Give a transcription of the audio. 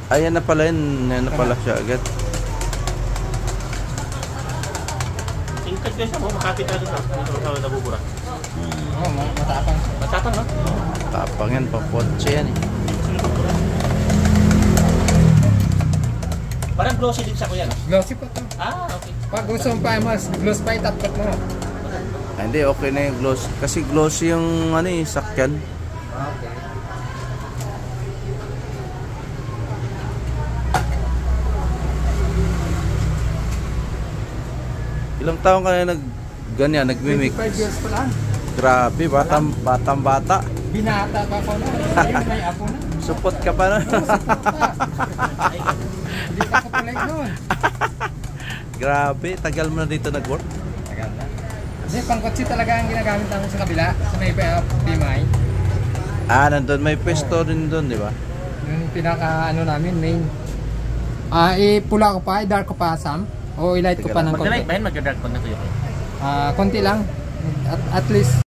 Ayan na pala yun. Ayan na pala siya agad. Tingkad ka siya mo, makapit na doon sa nabubura. Oo, matapang. Matapang, no? Tapang yan, pakotse yan eh. Parang glossy din siya, kuya, no? Glossy pa to. Ah, okay. Pag gusto mo pa mas gloss pa itapot mo. Hindi, okay na yung gloss. Kasi glossy yung ano eh, sakyan. Okay. Ilang taon ka na ganyan, nagmimik? 25 years pa lang. Grabe, batang bata. Binata pa ko na. Ayun, may apo na. Support ka pa na. Oo, support pa. Hindi ka kapulay doon. Grabe, tagal mo na dito nag-work? Tagal na. Kasi pangkotse talaga ang ginagamit namin sa kabila. Sa may PMI. Ah, nandun. May pwesto rin doon, di ba? Yung pinaka ano namin, main. Pula ko pa, dark ko pa, Sam. O i-light ko pa ng konti. Mag-drive ba yun? Mag-drive ko na to yun. Konti lang. At least